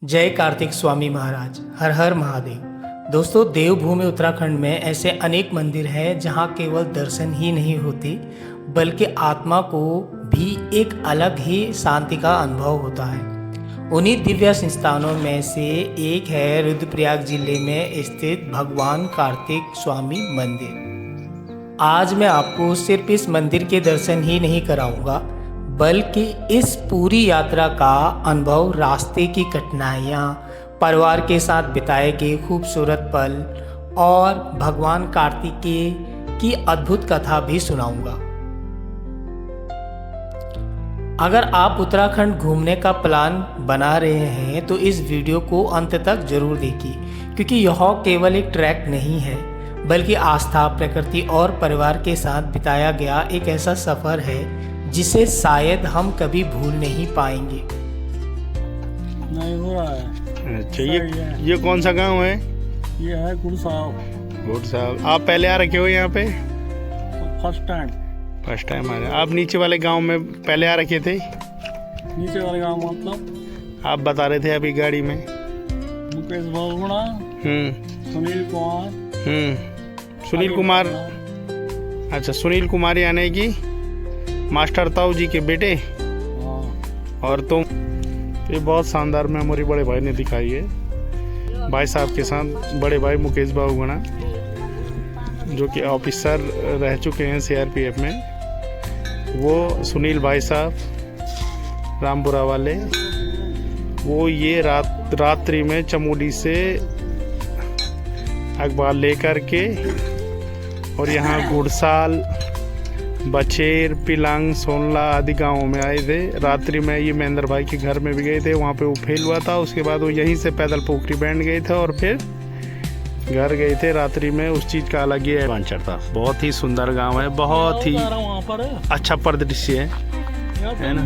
जय कार्तिक स्वामी महाराज। हर हर महादेव। दोस्तों, देवभूमि उत्तराखंड में ऐसे अनेक मंदिर हैं जहां केवल दर्शन ही नहीं होते बल्कि आत्मा को भी एक अलग ही शांति का अनुभव होता है। उन्हीं दिव्य संस्थानों में से एक है रुद्रप्रयाग जिले में स्थित भगवान कार्तिक स्वामी मंदिर। आज मैं आपको सिर्फ इस मंदिर के दर्शन ही नहीं कराऊंगा बल्कि इस पूरी यात्रा का अनुभव, रास्ते की कठिनाइयाँ, परिवार के साथ बिताए गए खूबसूरत पल और भगवान कार्तिकेय की अद्भुत कथा भी सुनाऊंगा। अगर आप उत्तराखंड घूमने का प्लान बना रहे हैं तो इस वीडियो को अंत तक जरूर देखिए, क्योंकि यह केवल एक ट्रैक नहीं है बल्कि आस्था, प्रकृति और परिवार के साथ बिताया गया एक ऐसा सफ़र है जिसे शायद हम कभी भूल नहीं पाएंगे। नहीं हो रहा है। अच्छा, ये कौन सा गांव है? ये है गुड़ साहब। आप पहले आ रखे हो यहाँ पे? फर्स्ट टाइम आ रहे। आप नीचे वाले गांव में पहले आ रखे थे? नीचे वाले गांव मतलब आप बता रहे थे अभी गाड़ी में। मुकेश बहुगुणा, सुनील कुमार। अच्छा, सुनील कुमार यानी कि मास्टर ताऊ जी के बेटे। और तुम? ये बहुत शानदार मेमोरी बड़े भाई ने दिखाई है भाई साहब के साथ। बड़े भाई मुकेश बहुगुणा जो कि ऑफिसर रह चुके हैं सीआरपीएफ में, वो सुनील भाई साहब रामपुरा वाले, वो ये रात्रि में चमोली से अखबार लेकर के और यहाँ गुड़साल, बचेर, पिलांग, सोनला आदि गांवों में आए थे। रात्रि में ये महेंद्र भाई के घर में भी गए थे, वहाँ पे वो फेल हुआ था। उसके बाद वो यहीं से पैदल पोखरी बैंड गए थे और फिर घर गए थे। रात्रि में उस चीज़ का अलग ही एडवेंचर था। बहुत ही सुंदर गांव है, बहुत ही अच्छा परिदृश्य है ना।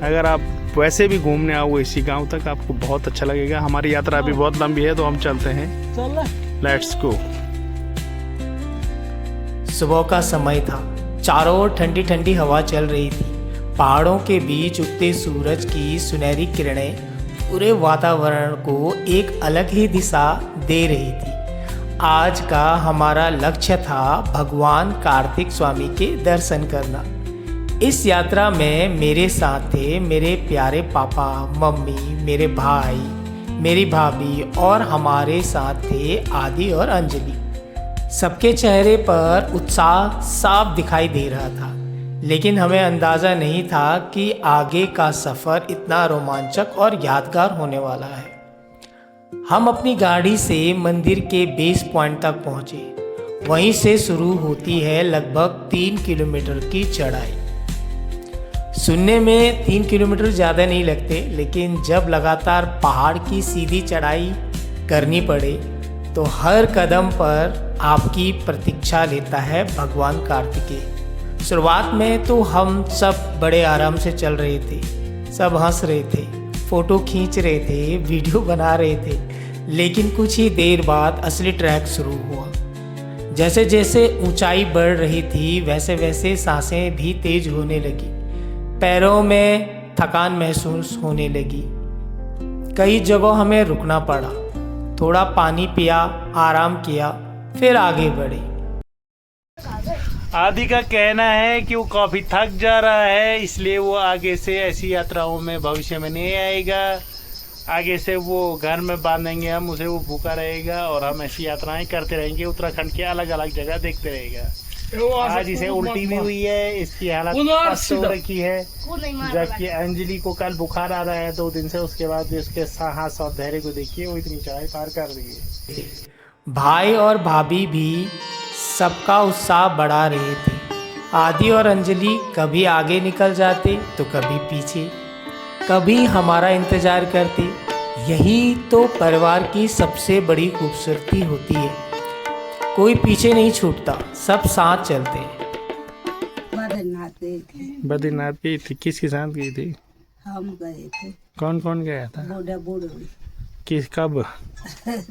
अगर आप वैसे भी घूमने आओ इसी गांव तक, आपको बहुत अच्छा लगेगा। हमारी यात्रा अभी बहुत लंबी है तो हम चलते हैं, लेट्स गो। सुबह का समय था, चारों ओर ठंडी ठंडी हवा चल रही थी। पहाड़ों के बीच उगते सूरज की सुनहरी किरणें पूरे वातावरण को एक अलग ही दिशा दे रही थी। आज का हमारा लक्ष्य था भगवान कार्तिक स्वामी के दर्शन करना। इस यात्रा में मेरे साथ थे मेरे प्यारे पापा, मम्मी, मेरे भाई, मेरी भाभी और हमारे साथ थे आदि और अंजलि। सबके चेहरे पर उत्साह साफ दिखाई दे रहा था, लेकिन हमें अंदाज़ा नहीं था कि आगे का सफ़र इतना रोमांचक और यादगार होने वाला है। हम अपनी गाड़ी से मंदिर के बेस पॉइंट तक पहुँचे। वहीं से शुरू होती है लगभग 3 किलोमीटर की चढ़ाई। सुनने में 3 किलोमीटर ज़्यादा नहीं लगते, लेकिन जब लगातार पहाड़ की सीधी चढ़ाई करनी पड़े तो हर कदम पर आपकी प्रतीक्षा लेता है भगवान कार्तिकेय। शुरुआत में तो हम सब बड़े आराम से चल रहे थे, सब हंस रहे थे, फ़ोटो खींच रहे थे, वीडियो बना रहे थे। लेकिन कुछ ही देर बाद असली ट्रैक शुरू हुआ। जैसे जैसे ऊंचाई बढ़ रही थी वैसे वैसे सांसें भी तेज होने लगी, पैरों में थकान महसूस होने लगी। कई जगह हमें रुकना पड़ा, थोड़ा पानी पिया, आराम किया, फिर आगे बढ़े। आदि का कहना है कि वो काफ़ी थक जा रहा है, इसलिए वो आगे से ऐसी यात्राओं में भविष्य में नहीं आएगा। आगे से वो घर में बांधेंगे हम उसे, वो भूखा रहेगा और हम ऐसी यात्राएं करते रहेंगे। उत्तराखंड के अलग अलग जगह देखते रहेगा। आज इसे उल्टी भी हुई है, इसकी हालत पस्त हो रखी है, जबकि अंजलि को कल बुखार आ रहा है 2 दिन से। उसके बाद उसके साहस और धैर्य को देखिए, वो इतनी चढ़ाई पार कर रही है। भाई और भाभी भी सबका उत्साह बढ़ा रहे थे। आदि और अंजलि कभी आगे निकल जाते तो कभी पीछे, कभी हमारा इंतजार करते। यही तो परिवार की सबसे बड़ी खूबसूरती होती है, कोई पीछे नहीं छूटता, सब साथ चलते हैं। बद्रीनाथ गई थी? किसके साथ गई थी? हम गए थे। कौन कौन गया था? बूढ़ा किस कब?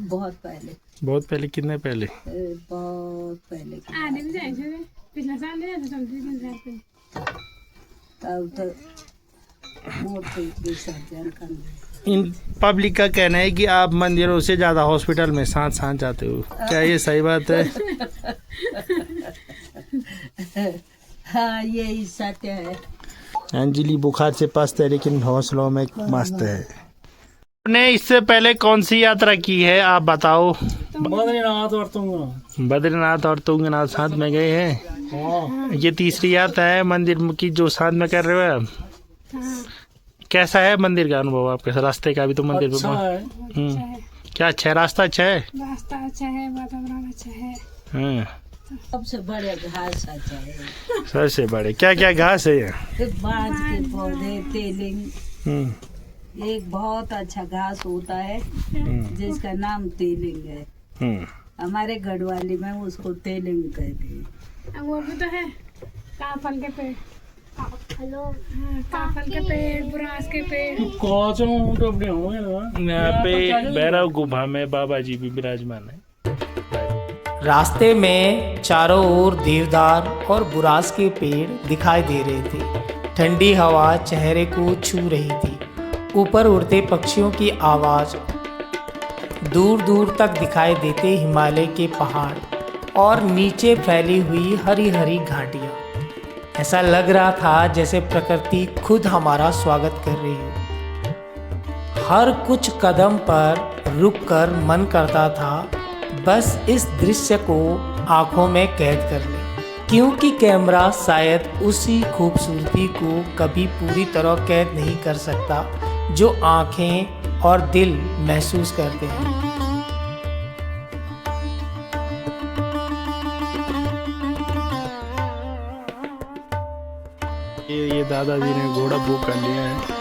बहुत पहले। बहुत पहले? कितने पहले? बहुत पहले। तब तो मूर्ति विसर्जन करना। इन पब्लिक का कहना है कि आप मंदिरों से ज़्यादा हॉस्पिटल में साथ साथ जाते हो, क्या ये सही बात है? हाँ, यही सत्य है। अंजलि बुखार से पस्त है लेकिन हौसलों में मस्त है। आपने इससे पहले कौन सी यात्रा की है आप बताओ? बद्रीनाथ और तुंगनाथ। बद्रीनाथ और तुंगनाथ साथ में गए हैं। हाँ, ये तीसरी यात्रा है मंदिर की जो साथ में कर रहे हो आप। कैसा है मंदिर का अनुभव आपके? रास्ते का भी तो मंदिर अच्छा है। क्या अच्छा है? रास्ता अच्छा है? रास्ता अच्छा है, वातावरण अच्छा है। सबसे बड़े घास अच्छा है। सबसे बड़े क्या क्या घास है ये? बांज के पौधे, तेलिंग, हम्म, एक बहुत अच्छा घास होता है जिसका नाम तेलिंग है। हमारे गढ़वाली में उसको तेलिंग कहते हैं। वो भी तो है काफल के पेड़। हेलो, काफल के पेड़, बुरास के पेड़। कौचों टोपने होंगे ना। यहाँ पे भैरव गुफा में बाबा जी भी विराजमान है। रास्ते में चारों ओर देवदार और बुरास के पेड़ दिखाई दे रहे थे। ठंडी हवा चेहरे को छू रही थी। ऊपर उड़ते पक्षियों की आवाज़, दूर दूर तक दिखाई देते हिमालय के पहाड़ और नीचे फैली हुई हरी हरी घाटियाँ। ऐसा लग रहा था जैसे प्रकृति खुद हमारा स्वागत कर रही हो। हर कुछ कदम पर रुककर मन करता था बस इस दृश्य को आंखों में कैद कर ले, क्योंकि कैमरा शायद उसी खूबसूरती को कभी पूरी तरह कैद नहीं कर सकता जो आंखें और दिल महसूस करते हैं। ये दादाजी ने घोड़ा बुक कर लिया है।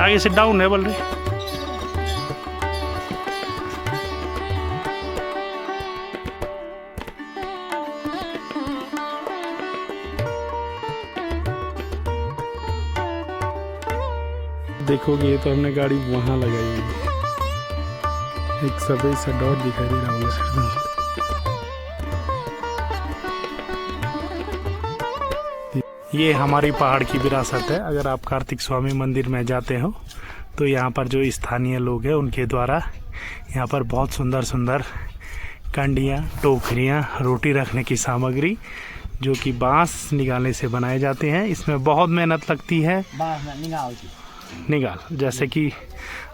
आगे से डाउन है बोल रही। देखोगे ये तो हमने गाड़ी वहां लगाई है। एक सफेद सा डॉट दिखाई दे रहा होगा। ये हमारी पहाड़ की विरासत है। अगर आप कार्तिक स्वामी मंदिर में जाते हो तो यहाँ पर जो स्थानीय लोग हैं उनके द्वारा यहाँ पर बहुत सुंदर सुंदर कंडियाँ, टोकरियाँ, रोटी रखने की सामग्री जो कि बांस निकालने से बनाए जाते हैं। इसमें बहुत मेहनत लगती है। निकाल जैसे कि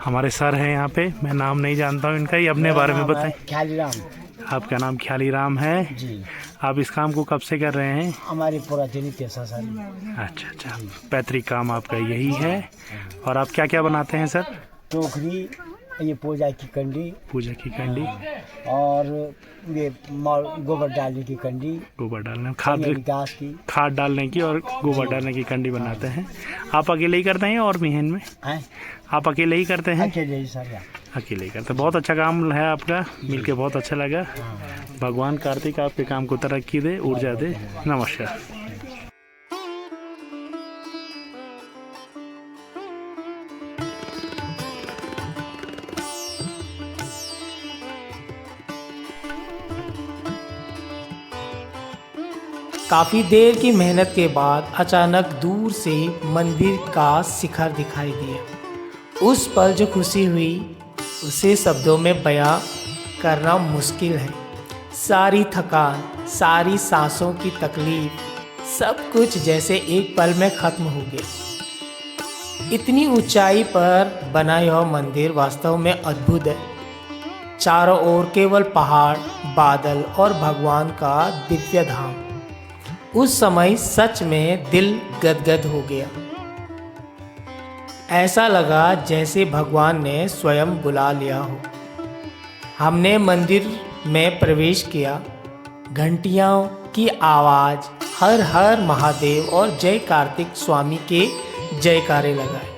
हमारे सर हैं यहाँ पे, मैं नाम नहीं जानता हूँ इनका, ये अपने बारे में बताएं। ख्यालीराम। आपका नाम ख्यालीराम है जी। आप इस काम को कब से कर रहे हैं? हमारी पुरातनी 3 साल। अच्छा अच्छा, पैतृक काम आपका यही है। और आप क्या क्या बनाते हैं सर? टोकरी, ये पूजा की कंडी, पूजा की कंडी और ये गोबर डालने की कंडी, गोबर डालने, घास की, खाद डालने की और गोबर डालने की कंडी बनाते हैं। आप अकेले ही करते हैं और भी हैं इनमें? आप अकेले ही करते हैं? अकेले ही सर। अकेले ही करते हैं। बहुत अच्छा काम है आपका, मिलके बहुत अच्छा लगा। भगवान कार्तिक आपके काम को तरक्की दे, ऊर्जा दे। नमस्कार। काफ़ी देर की मेहनत के बाद अचानक दूर से मंदिर का शिखर दिखाई दिया। उस पल जो खुशी हुई उसे शब्दों में बयां करना मुश्किल है। सारी थकान, सारी सांसों की तकलीफ, सब कुछ जैसे एक पल में ख़त्म हो गया। इतनी ऊंचाई पर बना यह मंदिर वास्तव में अद्भुत है। चारों ओर केवल पहाड़, बादल और भगवान का दिव्य धाम। उस समय सच में दिल गदगद हो गया। ऐसा लगा जैसे भगवान ने स्वयं बुला लिया हो। हमने मंदिर में प्रवेश किया। घंटियों की आवाज़, हर हर महादेव और जय कार्तिक स्वामी के जयकारे लगाए।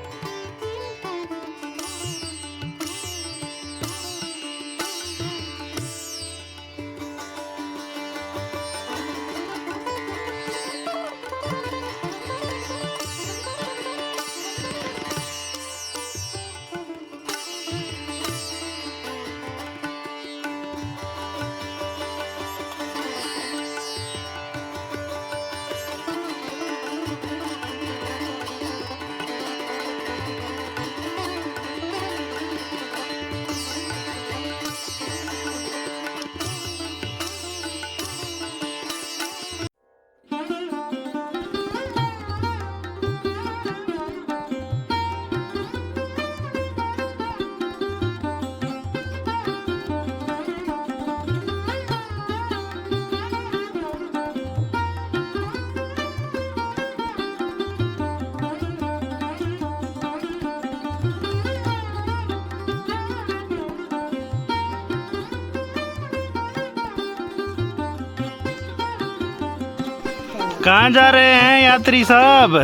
कहाँ जा रहे हैं यात्री साहब?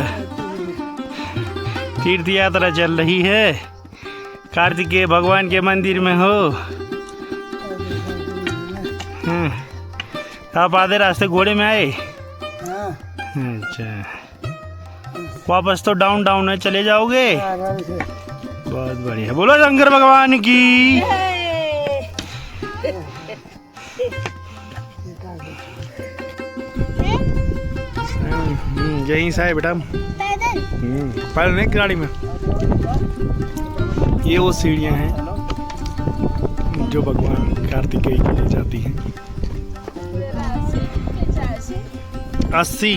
तीर्थ यात्रा चल रही है। कार्तिकेय भगवान के मंदिर में हो। आप आधे रास्ते घोड़े में आए? अच्छा, वापस तो डाउन डाउन है, चले जाओगे? बहुत बढ़िया। बोलो शंकर भगवान की। यहीं से आए बेटा। पैदल नहीं, गाड़ी में। ये वो सीढ़ियाँ हैं जो भगवान कार्तिकेय के लिए जाती हैं। 80।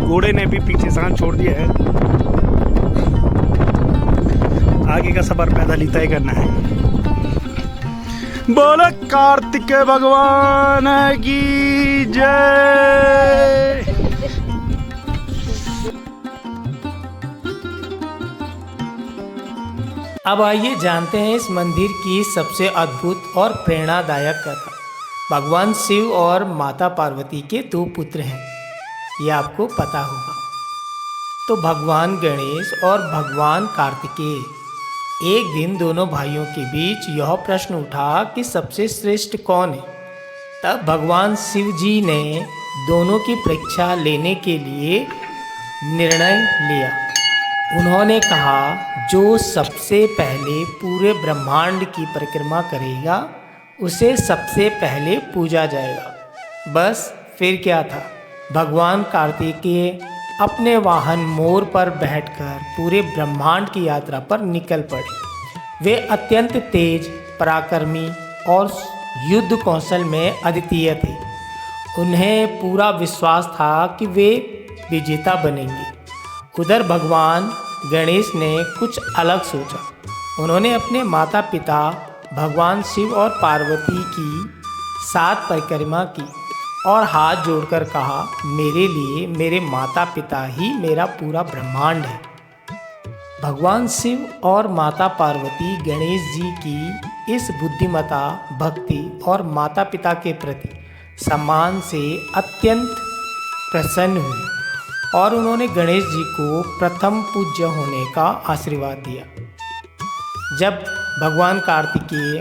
घोड़े ने भी पीछे सांस छोड़ दिया है। आगे का सफर पैदल ही तय करना है। बोलो कार्तिकेय भगवान की जय। अब आइए जानते हैं इस मंदिर की सबसे अद्भुत और प्रेरणादायक कथा। भगवान शिव और माता पार्वती के 2 पुत्र हैं, ये आपको पता होगा। तो भगवान गणेश और भगवान कार्तिकेय, एक दिन दोनों भाइयों के बीच यह प्रश्न उठा कि सबसे श्रेष्ठ कौन है। तब भगवान शिव जी ने दोनों की परीक्षा लेने के लिए निर्णय लिया। उन्होंने कहा, जो सबसे पहले पूरे ब्रह्मांड की परिक्रमा करेगा उसे सबसे पहले पूजा जाएगा। बस फिर क्या था, भगवान कार्तिकेय अपने वाहन मोर पर बैठकर पूरे ब्रह्मांड की यात्रा पर निकल पड़े। वे अत्यंत तेज, पराक्रमी और युद्ध कौशल में अद्वितीय थे। उन्हें पूरा विश्वास था कि वे विजेता बनेंगे। उधर भगवान गणेश ने कुछ अलग सोचा। उन्होंने अपने माता पिता भगवान शिव और पार्वती की 7 परिक्रमा की और हाथ जोड़कर कहा, मेरे लिए मेरे माता पिता ही मेरा पूरा ब्रह्मांड है। भगवान शिव और माता पार्वती गणेश जी की इस बुद्धिमता, भक्ति और माता पिता के प्रति सम्मान से अत्यंत प्रसन्न हुए और उन्होंने गणेश जी को प्रथम पूज्य होने का आशीर्वाद दिया। जब भगवान कार्तिकेय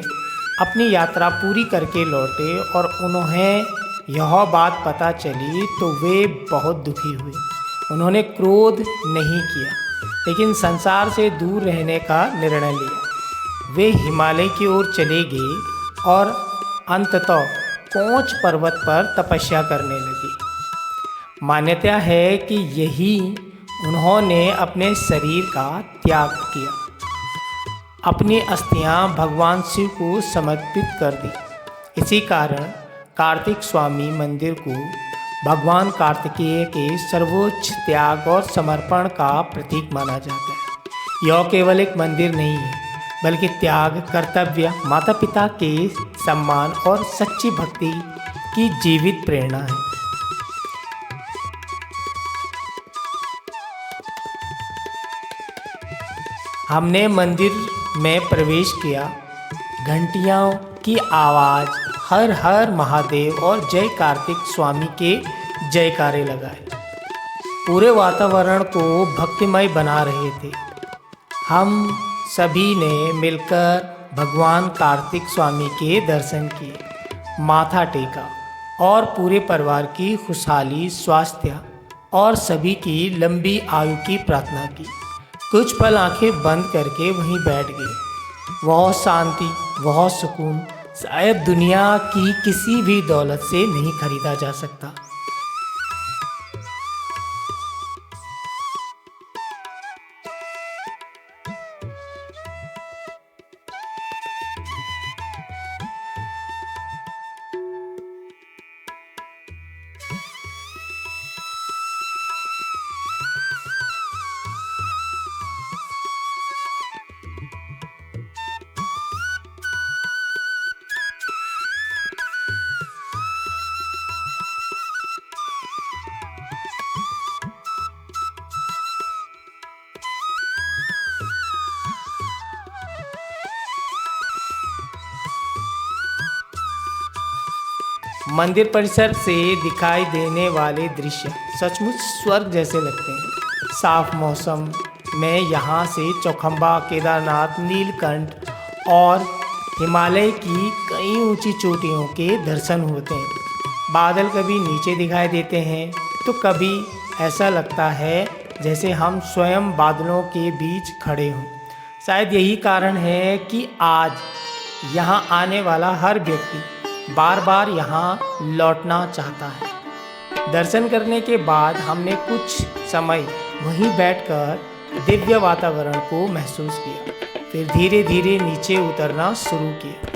अपनी यात्रा पूरी करके लौटे और उन्हें यह बात पता चली तो वे बहुत दुखी हुए। उन्होंने क्रोध नहीं किया, लेकिन संसार से दूर रहने का निर्णय लिया। वे हिमालय की ओर चले गए और अंततः कोच पर्वत पर तपस्या करने लगे। मान्यता है कि यही उन्होंने अपने शरीर का त्याग किया, अपनी अस्थियां भगवान शिव को समर्पित कर दी। इसी कारण कार्तिक स्वामी मंदिर को भगवान कार्तिकेय के सर्वोच्च त्याग और समर्पण का प्रतीक माना जाता है। यह केवल एक मंदिर नहीं है, बल्कि त्याग, कर्तव्य, माता पिता के सम्मान और सच्ची भक्ति की जीवित प्रेरणा है। हमने मंदिर में प्रवेश किया। घंटियों की आवाज़, हर हर महादेव और जय कार्तिक स्वामी के जयकारे लगाए पूरे वातावरण को भक्तिमय बना रहे थे। हम सभी ने मिलकर भगवान कार्तिक स्वामी के दर्शन किए, माथा टेका और पूरे परिवार की खुशहाली, स्वास्थ्य और सभी की लंबी आयु की प्रार्थना की। कुछ पल आंखें बंद करके वहीं बैठ गए। वह शांति, वह सुकून शायद दुनिया की किसी भी दौलत से नहीं खरीदा जा सकता। मंदिर परिसर से दिखाई देने वाले दृश्य सचमुच स्वर्ग जैसे लगते हैं। साफ मौसम में यहाँ से चौखंबा, केदारनाथ, नीलकंठ और हिमालय की कई ऊंची चोटियों के दर्शन होते हैं। बादल कभी नीचे दिखाई देते हैं तो कभी ऐसा लगता है जैसे हम स्वयं बादलों के बीच खड़े हों। शायद यही कारण है कि आज यहाँ आने वाला हर व्यक्ति बार बार यहाँ लौटना चाहता है। दर्शन करने के बाद हमने कुछ समय वहीं बैठकर दिव्य वातावरण को महसूस किया, फिर धीरे धीरे नीचे उतरना शुरू किया।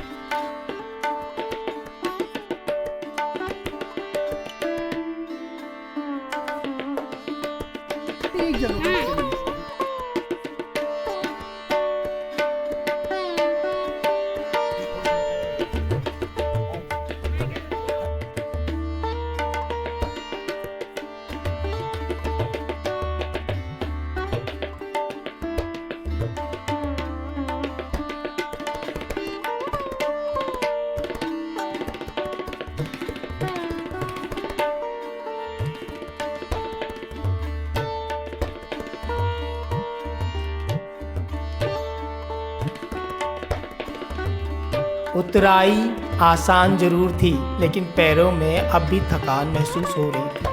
उतराई आसान जरूर थी, लेकिन पैरों में अब भी थकान महसूस हो रही थी।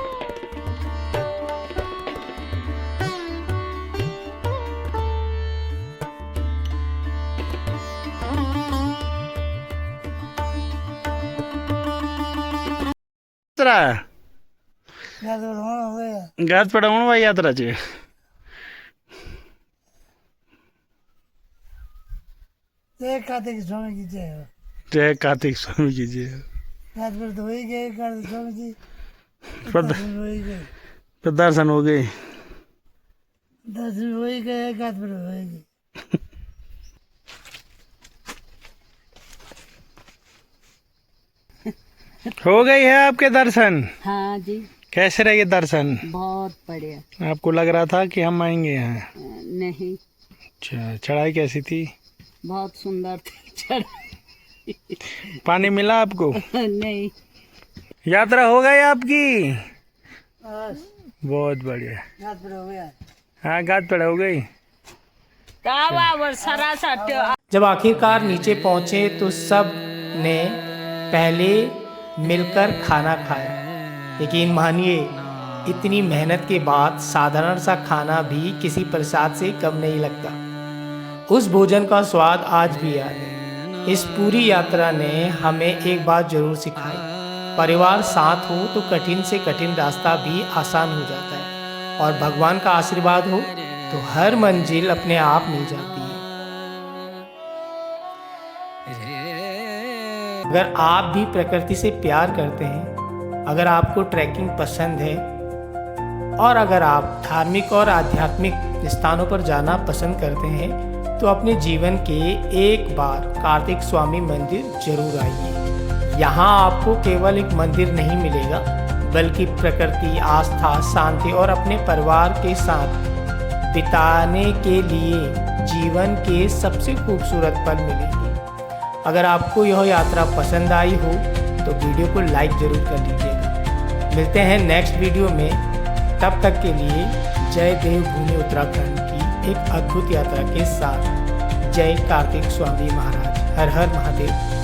घात पडवून यात्राचे जय कार्तिक स्वामी की जय हो। जय कार्तिक स्वामी की जय। रात भर तो हो ही गए कार्तिक स्वामी जी, प्रद- हो ही गए, प्रदर्शन हो गए। 10 हो ही गए, रात भर हो ही गए। हो गई है आपके दर्शन? हाँ जी, कैसे रहे दर्शन? बहुत बढ़िया। आपको लग रहा था कि हम आएंगे यहाँ? नहीं, अच्छा, चढ़ाई कैसी थी? बहुत सुंदर थी। पानी मिला आपको? नहीं, यात्रा हो गई आपकी? बहुत बढ़िया। रात भर हो गया। हाँ, घाट पड़ा हो गई। जब आखिरकार नीचे पहुंचे तो सब ने पहले मिलकर खाना खाया। यकीन मानिए, इतनी मेहनत के बाद साधारण सा खाना भी किसी प्रसाद से कम नहीं लगता। उस भोजन का स्वाद आज भी याद है। इस पूरी यात्रा ने हमें एक बात जरूर सिखाई, परिवार साथ हो तो कठिन से कठिन रास्ता भी आसान हो जाता है, और भगवान का आशीर्वाद हो तो हर मंजिल अपने आप मिल जाती है। अगर आप भी प्रकृति से प्यार करते हैं, अगर आपको ट्रैकिंग पसंद है, और अगर आप धार्मिक और आध्यात्मिक स्थानों पर जाना पसंद करते हैं, तो अपने जीवन के एक बार कार्तिक स्वामी मंदिर जरूर आइए। यहाँ आपको केवल एक मंदिर नहीं मिलेगा, बल्कि प्रकृति, आस्था, शांति और अपने परिवार के साथ बिताने के लिए जीवन के सबसे खूबसूरत पल मिलेंगे। अगर आपको यह यात्रा पसंद आई हो तो वीडियो को लाइक जरूर कर लीजिएगा। मिलते हैं नेक्स्ट वीडियो में, तब तक के लिए जय देवभूमि उत्तराखंड की एक अद्भुत यात्रा के साथ। जय कार्तिक स्वामी महाराज। हर हर महादेव।